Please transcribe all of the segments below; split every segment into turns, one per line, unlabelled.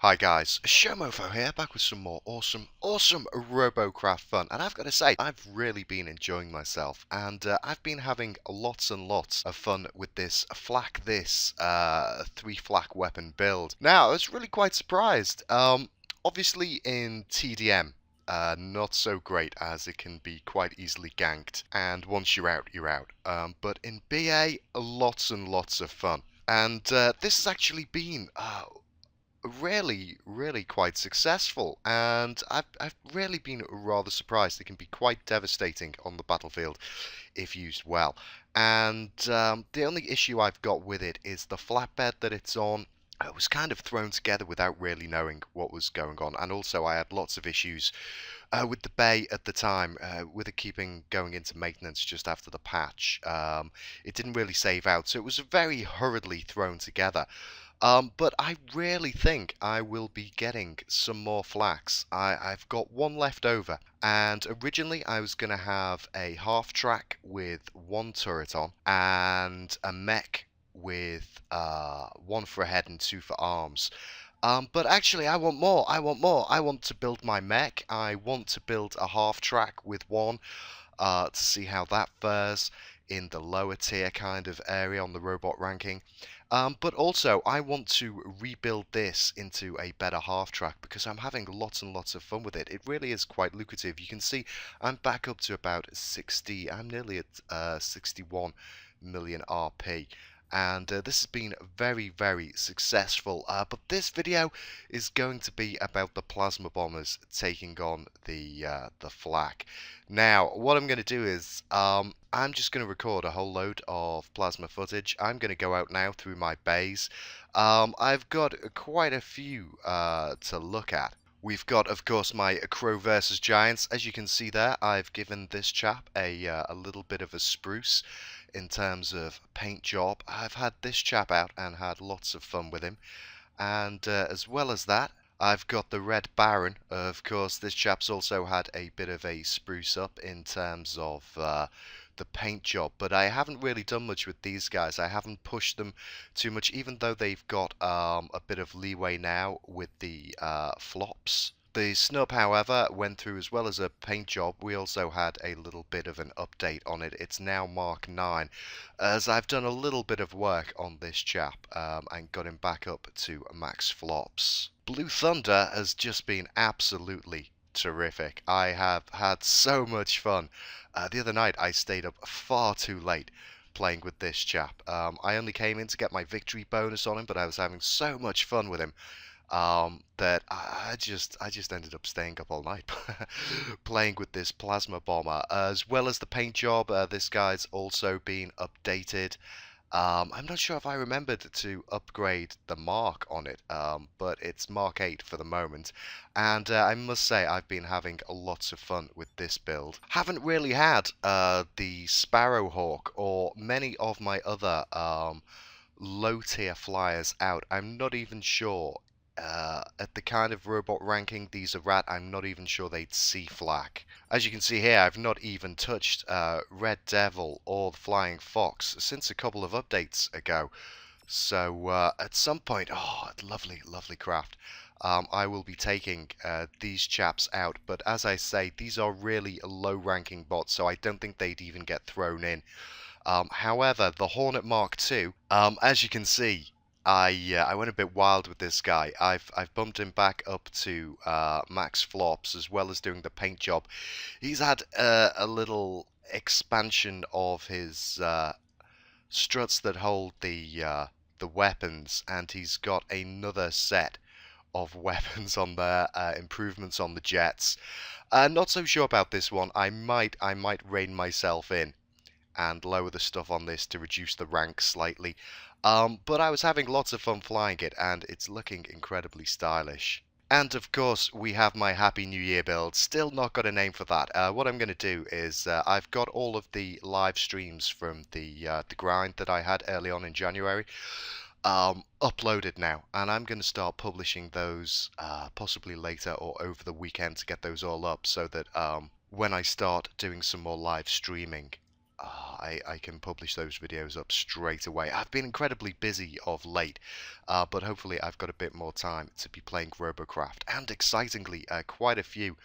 Hi guys, SHOMOFO here, back with some more awesome Robocraft fun. And I've got to say, I've really been enjoying myself, and I've been having lots and lots of fun with this Flak 3 Flak weapon build. Now, I was really quite surprised. Obviously in TDM, not so great, as it can be quite easily ganked, and once you're out, you're out. But in BA, lots and lots of fun. And this has actually been really quite successful, and I've really been rather surprised. It can be quite devastating on the battlefield if used well. And the only issue I've got with it is the flatbed that it's on. It was kind of thrown together without really knowing what was going on, and also I had lots of issues with the bay at the time, with it keeping going into maintenance just after the patch. It didn't really save out, so it was very hurriedly thrown together. But I really think I will be getting some more flaks. I've got one left over, and originally I was going to have a half track with one turret on, and a mech with one for a head and two for arms. But actually, I want more. I want more. I want to build my mech. I want to build a half track with one to see how that fares in the lower tier kind of area on the robot ranking. But also, I want to rebuild this into a better half track because I'm having lots and lots of fun with it. It really is quite lucrative. You can see I'm back up to about 60. I'm nearly at 61 million RP. And this has been very successful. But this video is going to be about the plasma bombers taking on the flak. Now, what I'm going to do is I'm just going to record a whole load of plasma footage. I'm going to go out now through my bays. I've got quite a few to look at. We've got, of course, my Crow versus Giants. As you can see there, I've given this chap a little bit of a spruce in terms of paint job. I've had this chap out and had lots of fun with him. And as well as that, I've got the Red Baron. Of course, this chap's also had a bit of a spruce up in terms of the paint job, but I haven't really done much with these guys. I haven't pushed them too much, even though they've got a bit of leeway now with the flops. The snub, however, went through as well as a paint job. We also had a little bit of an update on it. It's now Mark 9, as I've done a little bit of work on this chap and got him back up to max flops. Blue Thunder has just been absolutely terrific. I have had so much fun. The other night I stayed up far too late playing with this chap. I only came in to get my victory bonus on him, but I was having so much fun with him that I just ended up staying up all night playing with this plasma bomber, as well as the paint job. This guy's also been updated. I'm not sure if I remembered to upgrade the mark on it, but it's Mark 8 for the moment, and I must say I've been having lots of fun with this build. Haven't really had the Sparrowhawk or many of my other low tier flyers out. I'm not even sure at the kind of robot ranking these are at, I'm not even sure they'd see Flak. As you can see here, I've not even touched Red Devil or the Flying Fox since a couple of updates ago. So at some point, oh, lovely craft. I will be taking these chaps out, but as I say, these are really low ranking bots, so I don't think they'd even get thrown in. However, the Hornet Mark II, as you can see, I went a bit wild with this guy. I've bumped him back up to max flops, as well as doing the paint job. He's had a little expansion of his struts that hold the weapons, and he's got another set of weapons on there, improvements on the jets. Not so sure about this one. I might rein myself in and lower the stuff on this to reduce the rank slightly. But I was having lots of fun flying it, and it's looking incredibly stylish. And of course, we have my Happy New Year build. Still not got a name for that. What I'm going to do is I've got all of the live streams from the grind that I had early on in January uploaded now, and I'm going to start publishing those possibly later or over the weekend to get those all up, so that when I start doing some more live streaming, I can publish those videos up straight away. I've been incredibly busy of late, but hopefully I've got a bit more time to be playing Robocraft, and excitingly, quite a few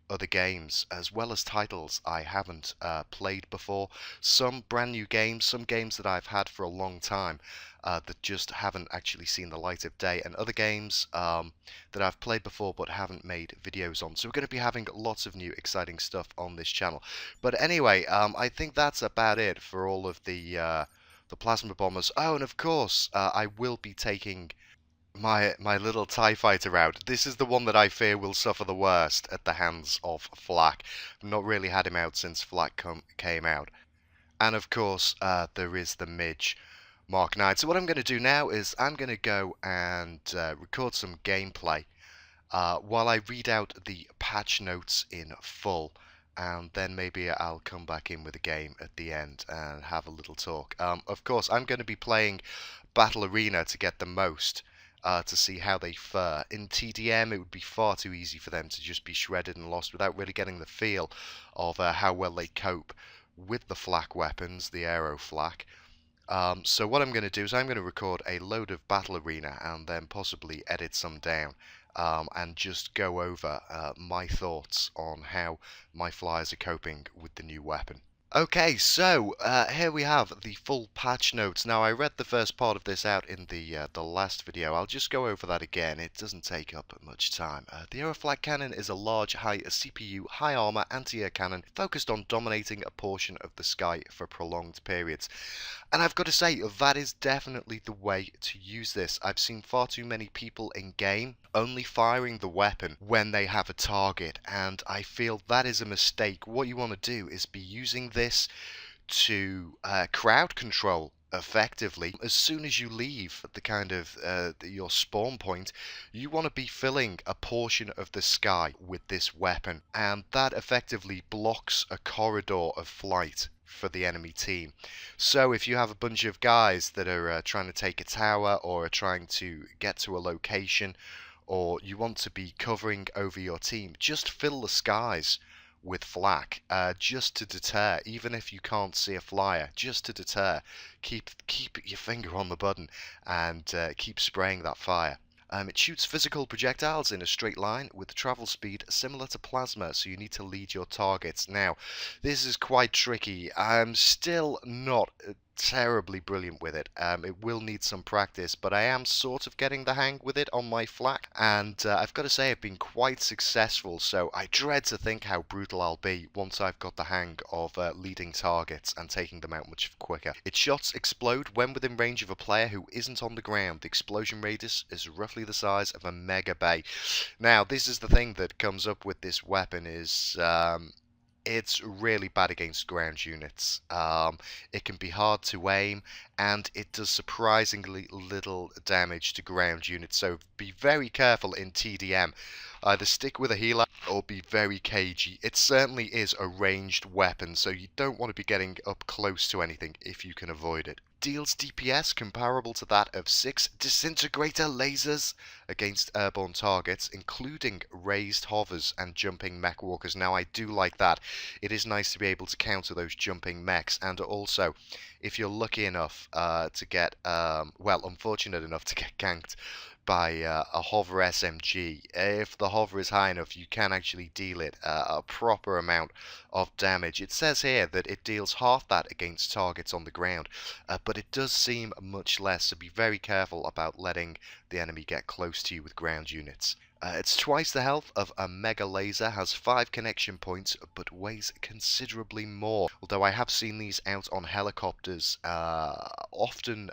other games, as well as titles I haven't played before. Some brand new games, some games that I've had for a long time that just haven't actually seen the light of day, and other games that I've played before but haven't made videos on. So we're going to be having lots of new exciting stuff on this channel. But anyway, I think that's about it for all of the Plasma Bombers. Oh, and of course, I will be taking my little TIE fighter out. This is the one that I fear will suffer the worst at the hands of Flak. I've not really had him out since Flak came out. And of course, there is the Midge Mark 9. So what I'm going to do now is I'm going to go and record some gameplay while I read out the patch notes in full. And then maybe I'll come back in with a game at the end and have a little talk. Of course, I'm going to be playing Battle Arena to get the most. To see how they fare. In TDM, it would be far too easy for them to just be shredded and lost without really getting the feel of how well they cope with the flak weapons, the AeroFlak. So what I'm going to do is I'm going to record a load of Battle Arena and then possibly edit some down and just go over my thoughts on how my flyers are coping with the new weapon. Okay, so here we have the full patch notes. Now, I read the first part of this out in the last video. I'll just go over that again. It doesn't take up much time. The AeroFlak cannon is a large, high CPU, high armor anti-air cannon focused on dominating a portion of the sky for prolonged periods. And I've got to say, that is definitely the way to use this. I've seen far too many people in game only firing the weapon when they have a target, and I feel that is a mistake. What you want to do is be using this to crowd control effectively. As soon as you leave the kind of your spawn point, you want to be filling a portion of the sky with this weapon, and that effectively blocks a corridor of flight for the enemy team. So if you have a bunch of guys that are trying to take a tower or are trying to get to a location, or you want to be covering over your team, just fill the skies with flak, just to deter. Even if you can't see a flyer, just to deter, keep your finger on the button and keep spraying that fire. It shoots physical projectiles in a straight line with travel speed similar to plasma, so you need to lead your targets. Now, this is quite tricky. I'm still not terribly brilliant with it. It will need some practice, but I am sort of getting the hang with it on my flak, and I've got to say I've been quite successful, so I dread to think how brutal I'll be once I've got the hang of leading targets and taking them out much quicker. Its shots explode when within range of a player who isn't on the ground. The explosion radius is roughly the size of a mega bay. Now, this is the thing that comes up with this weapon is it's really bad against ground units. It can be hard to aim, and it does surprisingly little damage to ground units, so be very careful in TDM. Either stick with a healer or be very cagey. It certainly is a ranged weapon, so you don't want to be getting up close to anything if you can avoid it. Deals DPS comparable to that of 6 disintegrator lasers against airborne targets, including raised hovers and jumping mech walkers. Now, I do like that. It is nice to be able to counter those jumping mechs, and also, if you're lucky enough to get, well, unfortunate enough to get ganked by a hover SMG, if the hover is high enough, you can actually deal it a proper amount of damage. It says here that it deals half that against targets on the ground, but it does seem much less, so be very careful about letting the enemy get close to you with ground units. It's twice the health of a mega laser, has 5 connection points, but weighs considerably more. Although I have seen these out on helicopters, often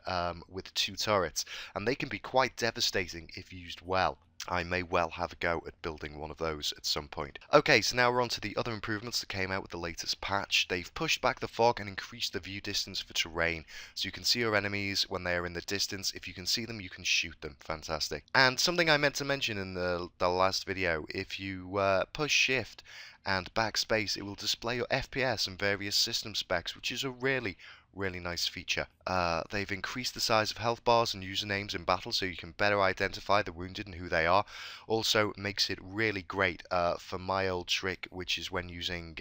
with 2 turrets, and they can be quite devastating if used well. I may well have a go at building one of those at some point. Okay, so now we're on to the other improvements that came out with the latest patch. They've pushed back the fog and increased the view distance for terrain, so you can see your enemies when they are in the distance. If you can see them, you can shoot them. Fantastic. And something I meant to mention in the last video, if you push shift and backspace, it will display your FPS and various system specs, which is a really Really nice feature. They've increased the size of health bars and usernames in battle so you can better identify the wounded and who they are. Also makes it really great for my old trick, which is when using,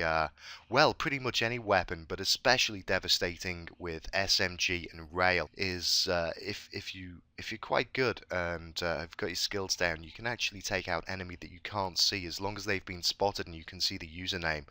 well, pretty much any weapon, but especially devastating with SMG and rail, is if you're quite good and have got your skills down, you can actually take out enemy that you can't see as long as they've been spotted and you can see the username.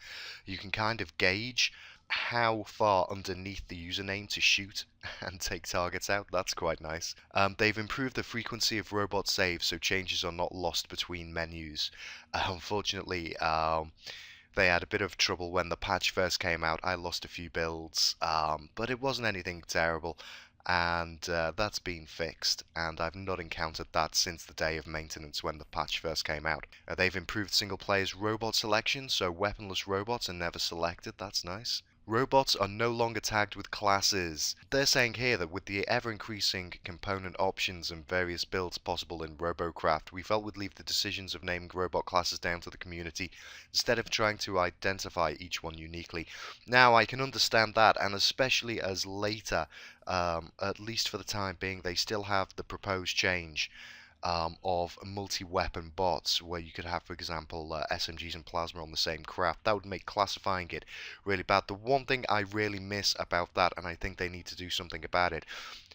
You can kind of gauge how far underneath the username to shoot and take targets out. That's quite nice. They've improved the frequency of robot saves so changes are not lost between menus. Unfortunately, they had a bit of trouble when the patch first came out. I lost a few builds, but it wasn't anything terrible, and that's been fixed, and I've not encountered that since the day of maintenance when the patch first came out. They've improved single player's robot selection, so weaponless robots are never selected. That's nice. Robots are no longer tagged with classes. They're saying here that with the ever-increasing component options and various builds possible in Robocraft, we felt we'd leave the decisions of naming robot classes down to the community, instead of trying to identify each one uniquely. Now, I can understand that, and especially as later, at least for the time being, they still have the proposed change of multi-weapon bots, where you could have, for example, SMGs and plasma on the same craft. That would make classifying it really bad. The one thing I really miss about that, and I think they need to do something about it,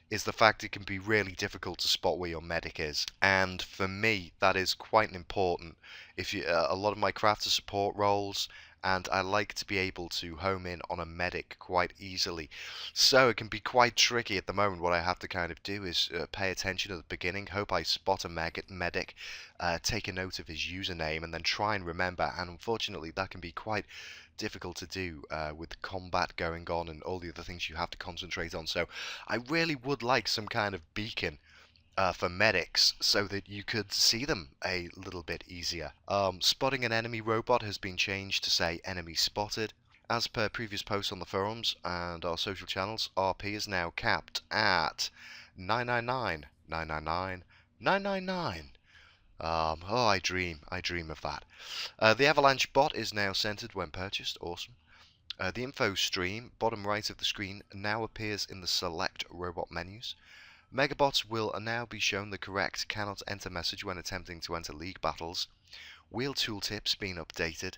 is the fact it can be really difficult to spot where your medic is. And for me, that is quite important. If you, a lot of my craft are support roles, and I like to be able to home in on a medic quite easily. So it can be quite tricky at the moment. What I have to kind of do is pay attention at the beginning, hope I spot a medic, take a note of his username, and then try and remember. And unfortunately, that can be quite difficult to do with combat going on and all the other things you have to concentrate on. So I really would like some kind of beacon for medics so that you could see them a little bit easier. Spotting an enemy robot has been changed to say enemy spotted. As per previous posts on the forums and our social channels, RP is now capped at 999, 999, 999. Oh, I dream of that. The Avalanche bot is now centered when purchased. Awesome. The info stream, bottom right of the screen, now appears in the select robot menus. Megabots will now be shown the correct cannot enter message when attempting to enter league battles. Wheel tooltips being updated.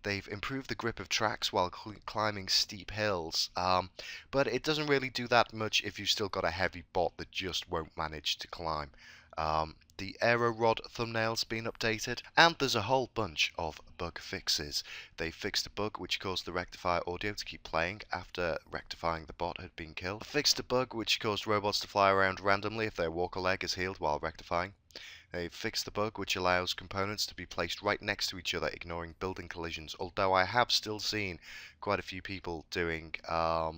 They've improved the grip of tracks while climbing steep hills, but it doesn't really do that much if you've still got a heavy bot that just won't manage to climb. The Aero Rod thumbnail's been updated, and there's a whole bunch of bug fixes. They fixed a bug which caused the rectifier audio to keep playing after rectifying the bot had been killed. Fixed a bug which caused robots to fly around randomly if their walker leg is healed while rectifying. They've fixed the bug which allows components to be placed right next to each other, ignoring building collisions, although I have still seen quite a few people doing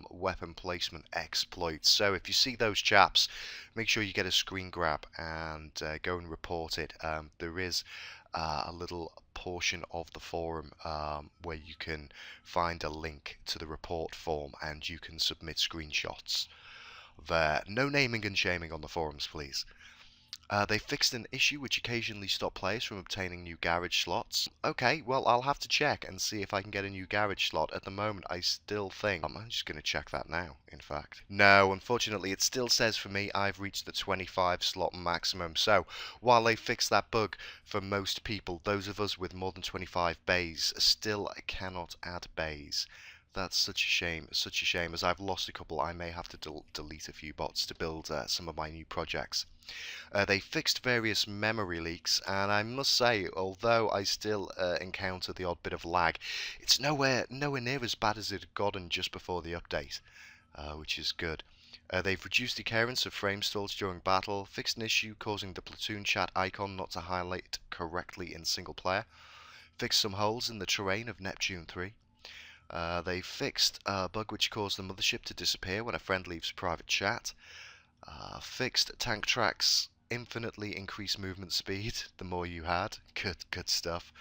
weapon placement exploits. So if you see those chaps, make sure you get a screen grab and go and report it. There is a little portion of the forum where you can find a link to the report form and you can submit screenshots there. No naming and shaming on the forums, please. They fixed an issue which occasionally stopped players from obtaining new garage slots. Okay, well, I'll have to check and see if I can get a new garage slot. At the moment, I still think... I'm just going to check that now, in fact. No, unfortunately, it still says for me I've reached the 25 slot maximum. So, while they fixed that bug for most people, those of us with more than 25 bays still cannot add bays. That's such a shame, such a shame. As I've lost a couple, I may have to delete a few bots to build some of my new projects. They fixed various memory leaks, and I must say, although I still encounter the odd bit of lag, it's nowhere near as bad as it had gotten just before the update, which is good. They've reduced the occurrence of frame stalls during battle, fixed an issue causing the platoon chat icon not to highlight correctly in single player, fixed some holes in the terrain of Neptune 3. They fixed a bug which caused the mothership to disappear when a friend leaves private chat. Fixed tank tracks infinitely increase movement speed the more you had. Good stuff.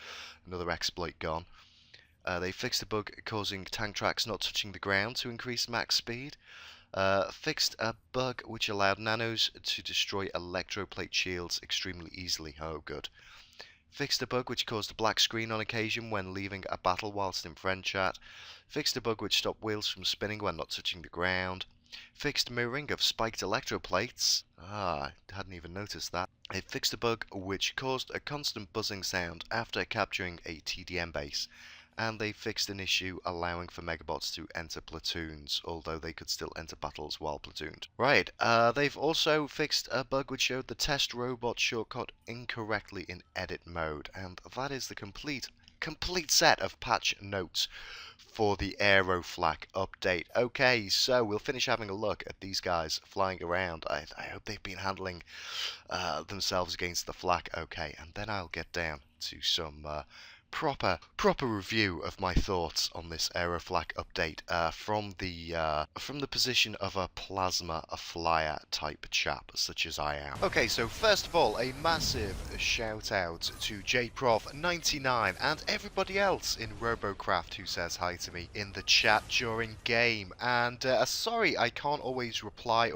Another exploit gone. They fixed a bug causing tank tracks not touching the ground to increase max speed. Fixed a bug which allowed nanos to destroy electroplate shields extremely easily. Oh, good. Fixed a bug which caused a black screen on occasion when leaving a battle whilst in friend chat. Fixed a bug which stopped wheels from spinning when not touching the ground. Fixed mirroring of spiked electroplates. I hadn't even noticed that. It fixed a bug which caused a constant buzzing sound after capturing a TDM base. And they fixed an issue allowing for Megabots to enter platoons, although they could still enter battles while platooned. Right, they've also fixed a bug which showed the test robot shortcut incorrectly in edit mode, and that is the complete set of patch notes for the AeroFlak update. Okay, so we'll finish having a look at these guys flying around. I hope they've been handling themselves against the flak okay, and then I'll get down to some proper review of my thoughts on this AeroFlak update from the position of a flyer type chap such as I am. Okay, so first of all, a massive shout out to JProv99 and everybody else in Robocraft who says hi to me in the chat during game. And sorry I can't always reply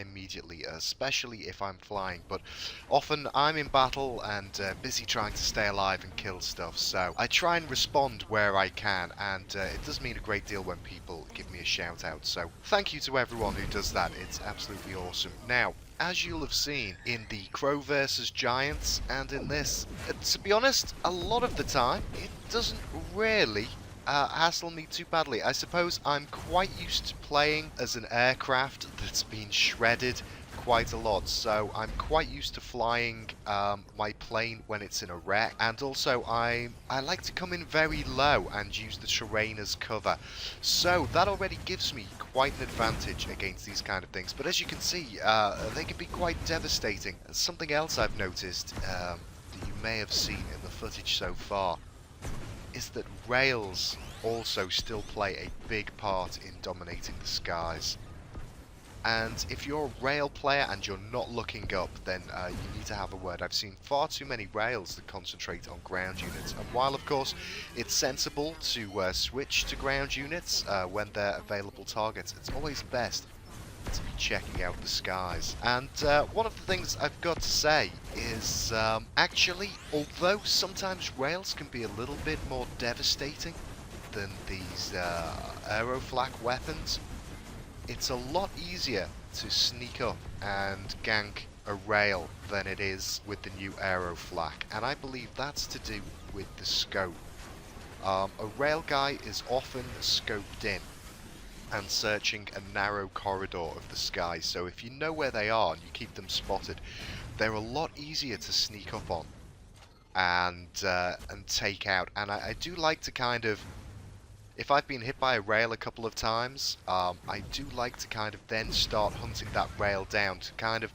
immediately, especially if I'm flying, but often I'm in battle and busy trying to stay alive and kill stuff, so I try and respond where I can, and it does mean a great deal when people give me a shout out, so thank you to everyone who does that. It's absolutely awesome. Now, as you'll have seen in the Crow vs Giants and in this, to be honest, a lot of the time it doesn't really hassle me too badly. I suppose I'm quite used to playing as an aircraft that's been shredded quite a lot, so I'm quite used to flying my plane when it's in a wreck, and also I like to come in very low and use the terrain as cover, so that already gives me quite an advantage against these kind of things. But as you can see, they can be quite devastating. And something else I've noticed that you may have seen in the footage so far is that rails also still play a big part in dominating the skies. And if you're a rail player and you're not looking up, then you need to have a word. I've seen far too many rails that concentrate on ground units, and while of course it's sensible to switch to ground units when they're available targets, it's always best to be checking out the skies. And one of the things I've got to say is actually, although sometimes rails can be a little bit more devastating than these AeroFlak weapons, it's a lot easier to sneak up and gank a rail than it is with the new AeroFlak, and I believe that's to do with the scope. A rail guy is often scoped in and searching a narrow corridor of the sky, so if you know where they are and you keep them spotted, they're a lot easier to sneak up on and take out. And I do like to kind of, if I've been hit by a rail a couple of times, I do like to kind of then start hunting that rail down to kind of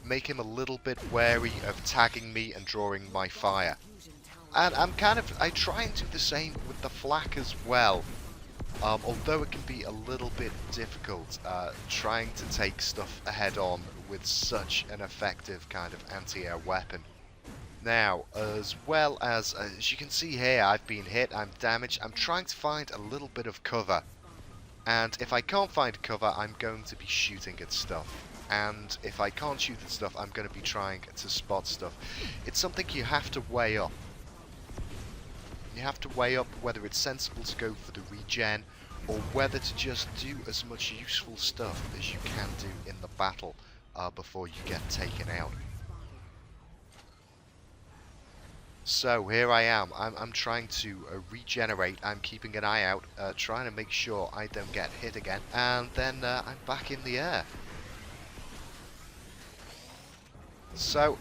make him a little bit wary of tagging me and drawing my fire. And I try and do the same with the flak as well, although it can be a little bit difficult trying to take stuff head on with such an effective kind of anti-air weapon. Now, as well as you can see here, I've been hit, I'm damaged, I'm trying to find a little bit of cover. And if I can't find cover, I'm going to be shooting at stuff. And if I can't shoot at stuff, I'm going to be trying to spot stuff. It's something you have to weigh up. You have to weigh up whether it's sensible to go for the regen, or whether to just do as much useful stuff as you can do in the battle before you get taken out. So here I am, I'm trying to regenerate, I'm keeping an eye out, trying to make sure I don't get hit again, and then I'm back in the air. So,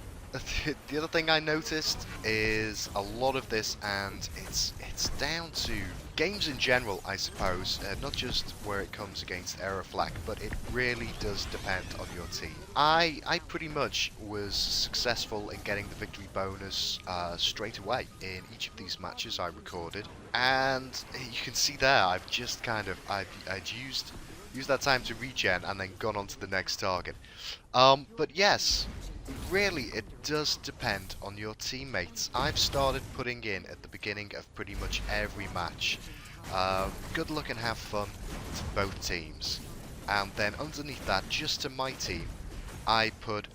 the other thing I noticed is a lot of this, and it's down to games in general, I suppose, not just where it comes against AeroFlak, but it really does depend on your team. I pretty much was successful in getting the victory bonus straight away in each of these matches I recorded, and you can see there I've just kind of I'd used that time to regen and then gone on to the next target. But yes, really it does depend on your teammates. I've started putting in at the beginning of pretty much every match good luck and have fun to both teams, and then underneath that, just to my team, I put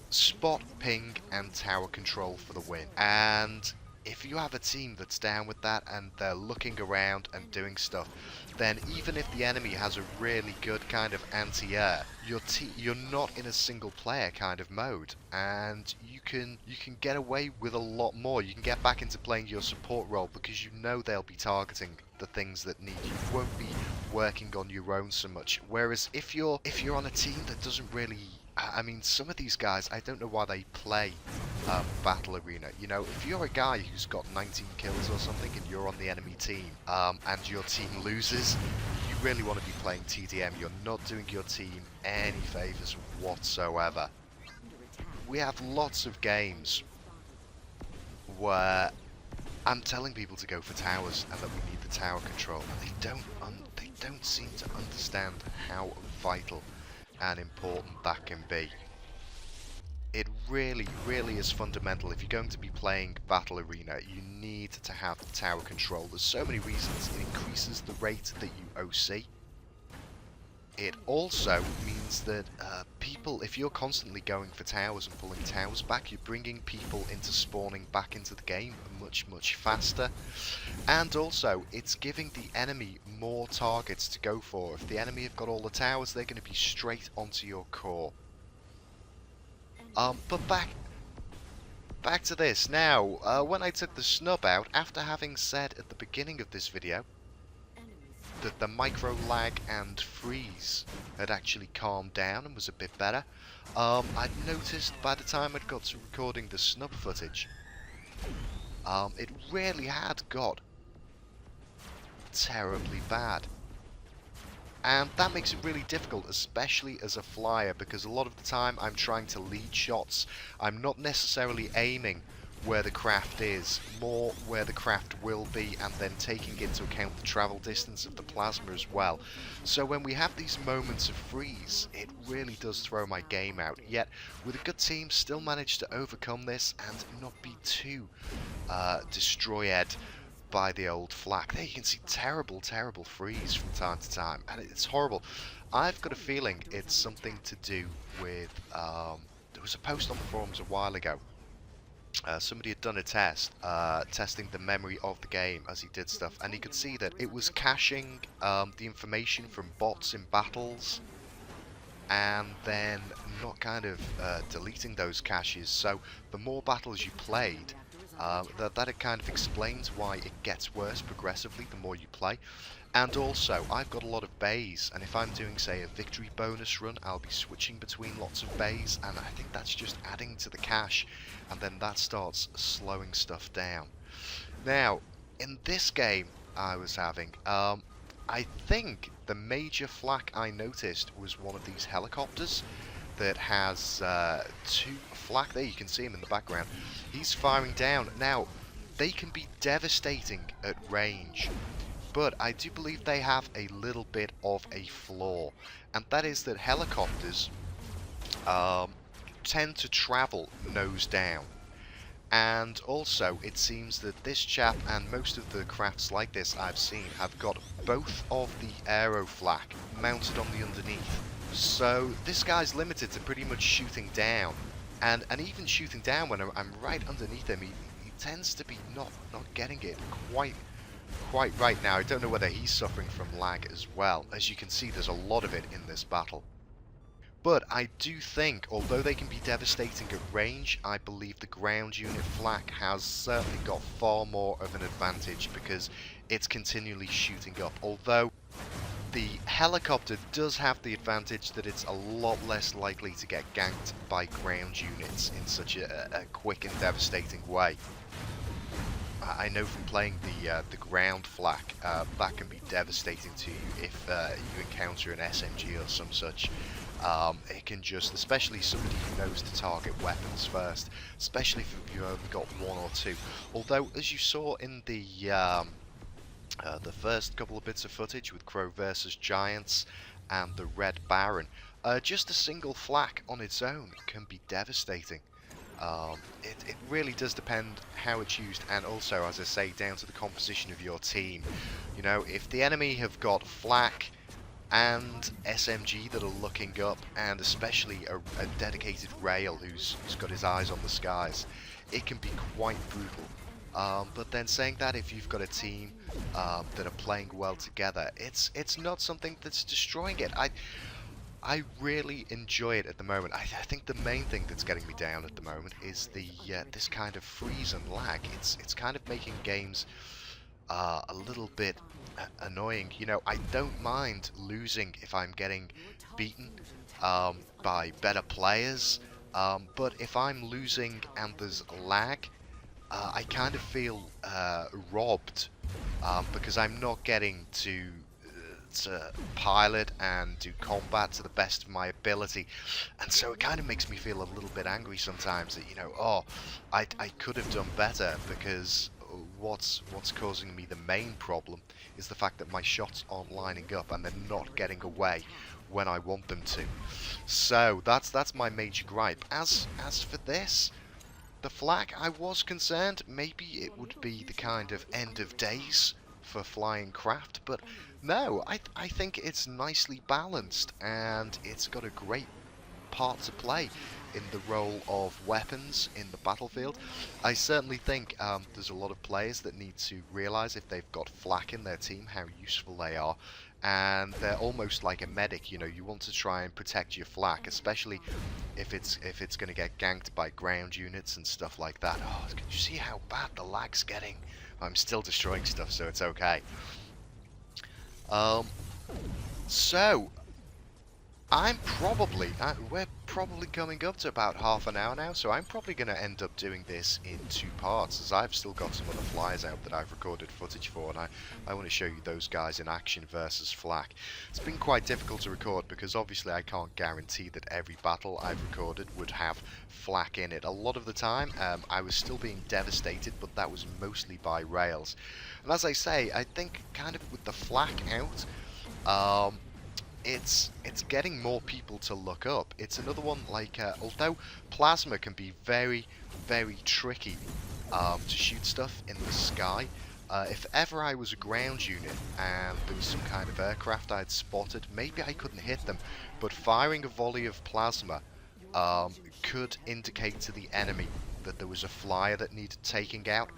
spot, ping, and tower control for the win. And if you have a team that's down with that and they're looking around and doing stuff, then even if the enemy has a really good kind of anti-air, you're not in a single player kind of mode, and you can get away with a lot more. You can get back into playing your support role because you know they'll be targeting the things that need you. You won't be working on your own so much. Whereas if you're on a team that doesn't really, I mean, some of these guys, I don't know why they play Battle Arena. You know, if you're a guy who's got 19 kills or something and you're on the enemy team and your team loses, you really want to be playing TDM. You're not doing your team any favours whatsoever. We have lots of games where I'm telling people to go for towers and that we need the tower control, and they don't seem to understand how vital and important that can be. It really, really is fundamental. If you're going to be playing Battle Arena, you need to have the tower control. There's so many reasons. It increases the rate that you OC. It also means that people, if you're constantly going for towers and pulling towers back, you're bringing people into spawning back into the game much, much faster. And also, it's giving the enemy more targets to go for. If the enemy have got all the towers, they're going to be straight onto your core. But back to this. Now, when I took the snub out, after having said at the beginning of this video that the micro lag and freeze had actually calmed down and was a bit better, I'd noticed by the time I'd got to recording the snub footage, it really had got terribly bad. And that makes it really difficult, especially as a flyer, because a lot of the time I'm trying to lead shots. I'm not necessarily aiming where the craft is, more where the craft will be, and then taking into account the travel distance of the plasma as well. So when we have these moments of freeze, it really does throw my game out. Yet, with a good team, still manage to overcome this and not be too destroyed by the old Flak. There you can see terrible, terrible freeze from time to time, and it's horrible. I've got a feeling it's something to do with, there was a post on the forums a while ago. Somebody had done a test, testing the memory of the game as he did stuff, and he could see that it was caching the information from bots in battles, and then not kind of deleting those caches. So the more battles you played, that it kind of explains why it gets worse progressively the more you play. And also, I've got a lot of bays, and if I'm doing, say, a victory bonus run, I'll be switching between lots of bays, and I think that's just adding to the cache, and then that starts slowing stuff down. Now, in this game I was having, I think the major flak I noticed was one of these helicopters that has two flak. There you can see him in the background. He's firing down. Now, they can be devastating at range, but I do believe they have a little bit of a flaw, and that is that helicopters tend to travel nose down. And also, it seems that this chap and most of the crafts like this I've seen have got both of the AeroFlak mounted on the underneath. So this guy's limited to pretty much shooting down, and even shooting down when I'm right underneath him, he tends to be not getting it quite right. Now I don't know whether he's suffering from lag as well. As you can see, there's a lot of it in this battle. But I do think, although they can be devastating at range, I believe the ground unit flak has certainly got far more of an advantage because it's continually shooting up. Although the helicopter does have the advantage that it's a lot less likely to get ganked by ground units in such a quick and devastating way. I know from playing the ground flak, that can be devastating to you if you encounter an SMG or some such. It can just, especially somebody who knows to target weapons first, especially if you've only got one or two. Although, as you saw in the first couple of bits of footage with Crow versus Giants and the Red Baron, just a single flak on its own can be devastating. It really does depend how it's used, and also, as I say, down to the composition of your team. You know, if the enemy have got flak and SMG that are looking up, and especially a dedicated rail who's got his eyes on the skies, it can be quite brutal. But then saying that, if you've got a team that are playing well together, it's not something that's destroying it. I really enjoy it at the moment. I think the main thing that's getting me down at the moment is the this kind of freeze and lag. It's kind of making games a little bit annoying. You know, I don't mind losing if I'm getting beaten by better players, but if I'm losing and there's lag, I kind of feel robbed because I'm not getting to pilot and do combat to the best of my ability, and so it kind of makes me feel a little bit angry sometimes that, you know, oh, I could have done better, because what's causing me the main problem is the fact that my shots aren't lining up and they're not getting away when I want them to. So that's my major gripe. As for this, the Flak, I was concerned maybe it would be the kind of end of days for flying craft, but no, I think it's nicely balanced, and it's got a great part to play in the role of weapons in the battlefield. I certainly think there's a lot of players that need to realise, if they've got Flak in their team, how useful they are, and they're almost like a medic. You know, you want to try and protect your Flak, especially if it's going to get ganked by ground units and stuff like that. Oh, can you see how bad the lag's getting? I'm still destroying stuff, so it's okay. So we're probably coming up to about half an hour now, so I'm probably going to end up doing this in 2 parts, as I've still got some other flyers out that I've recorded footage for, and I want to show you those guys in action versus Flak. It's been quite difficult to record, because obviously I can't guarantee that every battle I've recorded would have Flak in it. A lot of the time I was still being devastated, but that was mostly by rails. And as I say, I think kind of with the Flak out, it's getting more people to look up. It's another one, like, although Plasma can be very, very tricky to shoot stuff in the sky, if ever I was a ground unit and there was some kind of aircraft I'd spotted, maybe I couldn't hit them, but firing a volley of Plasma could indicate to the enemy that there was a flyer that needed taking out,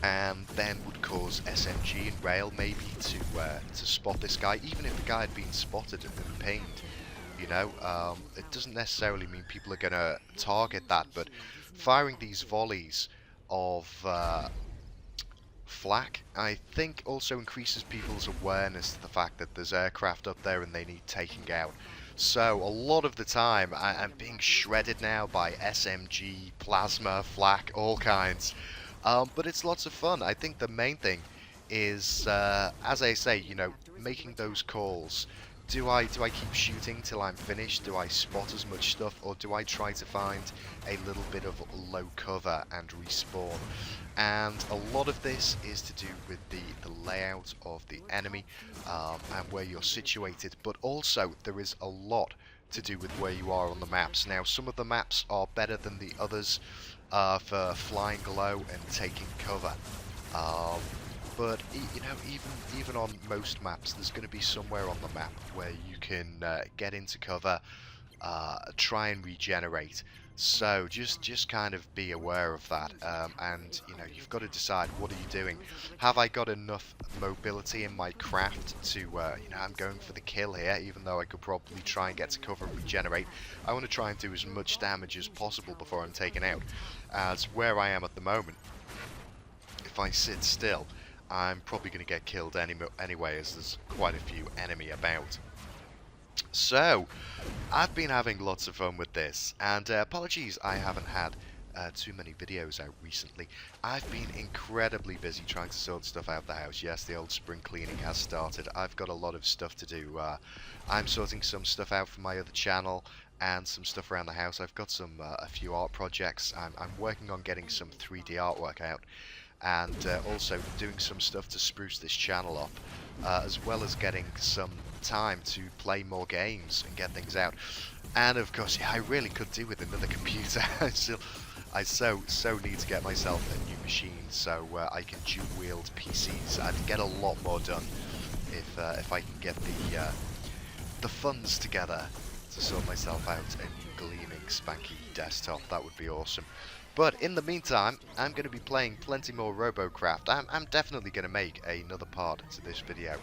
and then would cause SMG and rail maybe to spot this guy, even if the guy had been spotted and been pinged. You know, it doesn't necessarily mean people are going to target that, but firing these volleys of Flak, I think, also increases people's awareness to the fact that there's aircraft up there and they need taking out. So a lot of the time I'm being shredded now by SMG, Plasma, Flak, all kinds. But it's lots of fun. I think the main thing is, as I say, you know, making those calls. Do I keep shooting till I'm finished? Do I spot as much stuff, or do I try to find a little bit of low cover and respawn? And a lot of this is to do with the layout of the enemy and where you're situated, but also there is a lot to do with where you are on the maps. Now, some of the maps are better than the others for flying low and taking cover, but you know, even on most maps, there's going to be somewhere on the map where you can get into cover, try and regenerate. So just kind of be aware of that, and you know, you've got to decide, what are you doing? Have I got enough mobility in my craft to, you know, I'm going for the kill here, even though I could probably try and get to cover and regenerate. I want to try and do as much damage as possible before I'm taken out. As where I am at the moment, if I sit still, I'm probably going to get killed anyway, as there's quite a few enemy about. So, I've been having lots of fun with this, and apologies I haven't had too many videos out recently. I've been incredibly busy trying to sort stuff out the house. Yes, the old spring cleaning has started. I've got a lot of stuff to do. I'm sorting some stuff out for my other channel and some stuff around the house. I've got some a few art projects. I'm working on getting some 3D artwork out, and also doing some stuff to spruce this channel up, as well as getting some time to play more games and get things out. And of course, yeah, I really could do with another computer. I so need to get myself a new machine so I can dual wield PCs. I'd get a lot more done if I can get the funds together to sort myself out a new gleaming spanky desktop. That would be awesome. But in the meantime, I'm going to be playing plenty more Robocraft. I'm definitely going to make another part to this video,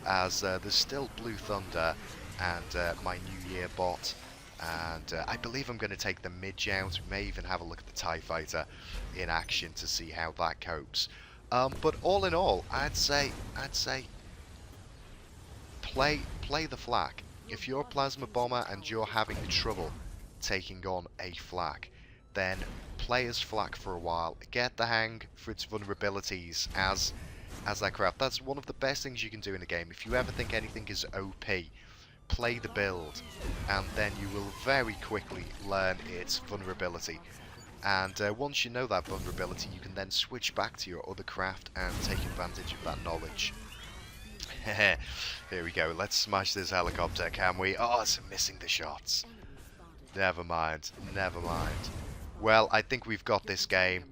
as there's still Blue Thunder and my New Year bot, and I believe I'm going to take the Midge out. We may even have a look at the TIE Fighter in action to see how that copes. But all in all, I'd say play the Flak. If you're a Plasma Bomber and you're having trouble taking on a Flak, then play as Flak for a while. Get the hang for its vulnerabilities as that craft. That's one of the best things you can do in a game. If you ever think anything is OP, play the build, and then you will very quickly learn its vulnerability. And once you know that vulnerability, you can then switch back to your other craft and take advantage of that knowledge. Here we go. Let's smash this helicopter, can we? Oh, it's missing the shots. Never mind. Never mind. Well, I think we've got this game,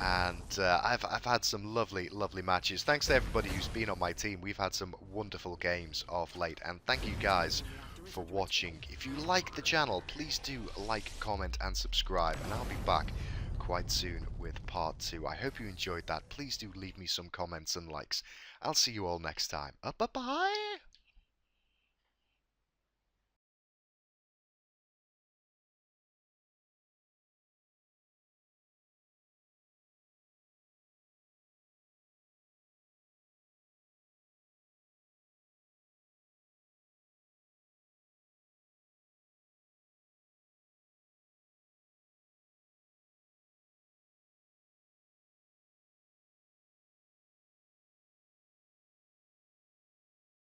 and I've had some lovely matches. Thanks to everybody who's been on my team. We've had some wonderful games of late, and thank you guys for watching. If you like the channel, please do like, comment and subscribe, and I'll be back quite soon with part 2. I hope you enjoyed that. Please do leave me some comments and likes. I'll see you all next time. Bye-bye!